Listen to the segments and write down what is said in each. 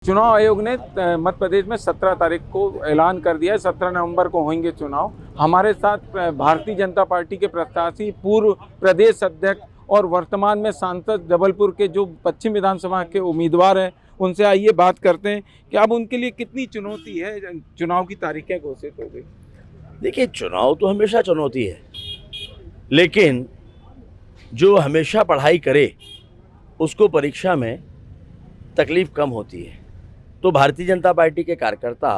चुनाव आयोग ने मध्य प्रदेश में 17 तारीख को ऐलान कर दिया है, 17 नवंबर को होंगे चुनाव। हमारे साथ भारतीय जनता पार्टी के प्रत्याशी, पूर्व प्रदेश अध्यक्ष और वर्तमान में सांसद जबलपुर के जो पश्चिम विधानसभा के उम्मीदवार हैं, उनसे आइए बात करते हैं कि अब उनके लिए कितनी चुनौती है। चुनाव की तारीखें घोषित हो गई। देखिए, चुनाव तो हमेशा चुनौती है, लेकिन जो हमेशा पढ़ाई करे उसको परीक्षा में तकलीफ कम होती है। तो भारतीय जनता पार्टी के कार्यकर्ता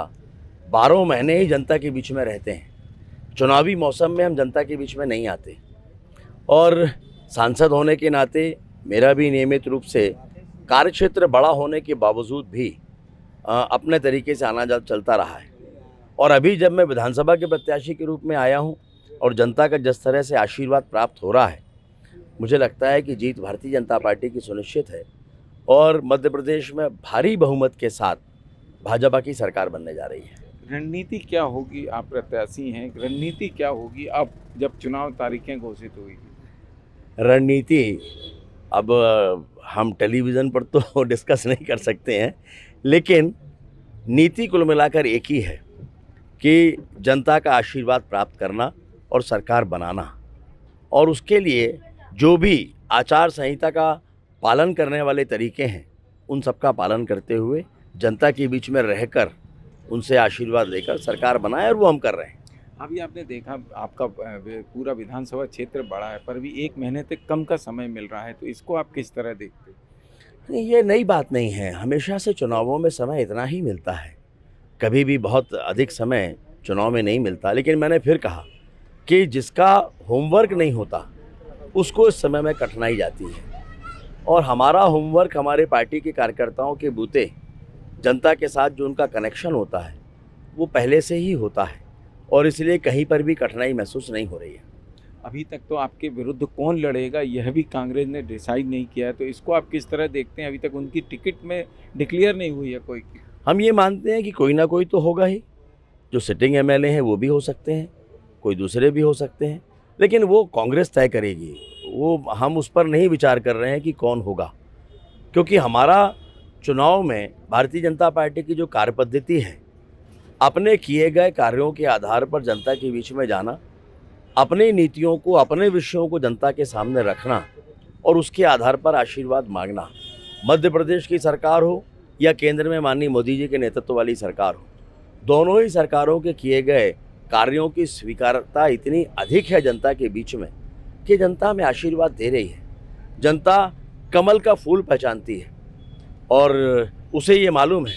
12 महीने ही जनता के बीच में रहते हैं। चुनावी मौसम में हम जनता के बीच में नहीं आते, और सांसद होने के नाते मेरा भी नियमित रूप से कार्यक्षेत्र बड़ा होने के बावजूद भी अपने तरीके से आना जाना चलता रहा है। और अभी जब मैं विधानसभा के प्रत्याशी के रूप में आया हूं और जनता का जिस तरह से आशीर्वाद प्राप्त हो रहा है, मुझे लगता है कि जीत भारतीय जनता पार्टी की सुनिश्चित है और मध्य प्रदेश में भारी बहुमत के साथ भाजपा की सरकार बनने जा रही है। रणनीति क्या होगी? आप प्रत्याशी हैं, रणनीति क्या होगी अब जब चुनाव तारीखें घोषित होगी? रणनीति अब हम टेलीविज़न पर तो डिस्कस नहीं कर सकते हैं, लेकिन नीति कुल मिलाकर एक ही है कि जनता का आशीर्वाद प्राप्त करना और सरकार बनाना, और उसके लिए जो भी आचार संहिता का पालन करने वाले तरीके हैं उन सबका पालन करते हुए जनता के बीच में रहकर उनसे आशीर्वाद लेकर सरकार बनाए, और वो हम कर रहे हैं। अभी आपने देखा आपका पूरा विधानसभा क्षेत्र बड़ा है, पर भी 1 महीने तक कम का समय मिल रहा है, तो इसको आप किस तरह देखते हैं? नहीं, ये नई बात नहीं है। हमेशा से चुनावों में समय इतना ही मिलता है, कभी भी बहुत अधिक समय चुनाव में नहीं मिलता। लेकिन मैंने फिर कहा कि जिसका होमवर्क नहीं होता उसको इस समय में कठिनाई जाती है, और हमारा होमवर्क हमारे पार्टी के कार्यकर्ताओं के बूते जनता के साथ जो उनका कनेक्शन होता है वो पहले से ही होता है, और इसलिए कहीं पर भी कठिनाई महसूस नहीं हो रही है। अभी तक तो आपके विरुद्ध कौन लड़ेगा यह भी कांग्रेस ने डिसाइड नहीं किया है, तो इसको आप किस तरह देखते हैं? अभी तक उनकी टिकट में डिक्लेयर नहीं हुई है कोई। हम ये मानते हैं कि कोई ना कोई तो होगा ही। जो सिटिंग एमएलए हैं वो भी हो सकते हैं, कोई दूसरे भी हो सकते हैं, लेकिन वो कांग्रेस तय करेगी। वो हम उस पर नहीं विचार कर रहे हैं कि कौन होगा, क्योंकि हमारा चुनाव में भारतीय जनता पार्टी की जो कार्यपद्धति है, अपने किए गए कार्यों के आधार पर जनता के बीच में जाना, अपनी नीतियों को, अपने विषयों को जनता के सामने रखना और उसके आधार पर आशीर्वाद मांगना। मध्य प्रदेश की सरकार हो या केंद्र में माननीय मोदी जी के नेतृत्व वाली सरकार हो, दोनों ही सरकारों के किए गए कार्यों की स्वीकारता इतनी अधिक है जनता के बीच में कि जनता में आशीर्वाद दे रही है। जनता कमल का फूल पहचानती है, और उसे ये मालूम है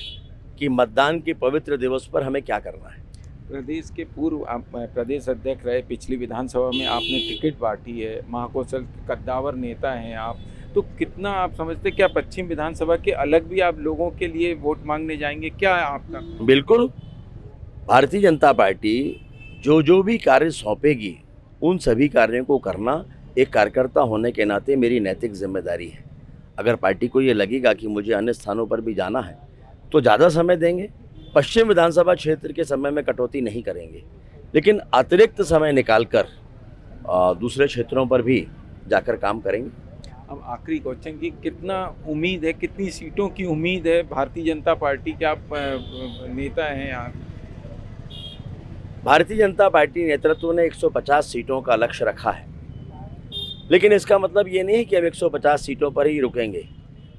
कि मतदान के पवित्र दिवस पर हमें क्या करना है। प्रदेश के पूर्व आप प्रदेश अध्यक्ष रहे, पिछली विधानसभा में आपने टिकट बांटी है, महाकौशल कद्दावर नेता हैं आप, तो कितना आप समझते क्या पश्चिम विधानसभा के अलग भी आप लोगों के लिए वोट मांगने जाएंगे? क्या है आपका? बिल्कुल, भारतीय जनता पार्टी जो भी कार्य सौंपेगी उन सभी कार्यों को करना एक कार्यकर्ता होने के नाते मेरी नैतिक जिम्मेदारी है। अगर पार्टी को ये लगेगा कि मुझे अन्य स्थानों पर भी जाना है तो ज़्यादा समय देंगे। पश्चिम विधानसभा क्षेत्र के समय में कटौती नहीं करेंगे, लेकिन अतिरिक्त समय निकालकर दूसरे क्षेत्रों पर भी जाकर काम करेंगे। अब आखिरी क्वेश्चन की कितना उम्मीद है, कितनी सीटों की उम्मीद है भारतीय जनता पार्टी के? आप नेता हैं यहाँ। भारतीय जनता पार्टी नेतृत्व ने 150 सीटों का लक्ष्य रखा है, लेकिन इसका मतलब ये नहीं कि हम 150 सीटों पर ही रुकेंगे।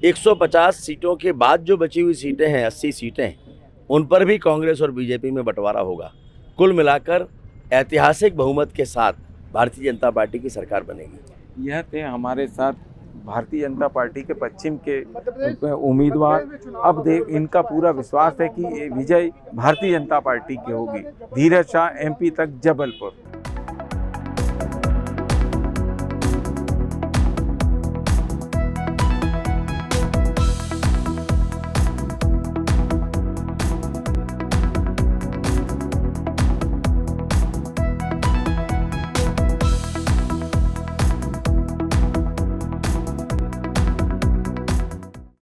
150 सीटों के बाद जो बची हुई सीटें हैं, 80 सीटें, उन पर भी कांग्रेस और बीजेपी में बंटवारा होगा। कुल मिलाकर ऐतिहासिक बहुमत के साथ भारतीय जनता पार्टी की सरकार बनेगी। यह थे हमारे साथ भारतीय जनता पार्टी के पश्चिम के उम्मीदवार। अब देख, इनका पूरा विश्वास है कि विजय भारतीय जनता पार्टी की होगी। धीरज शाह, MP तक, जबलपुर।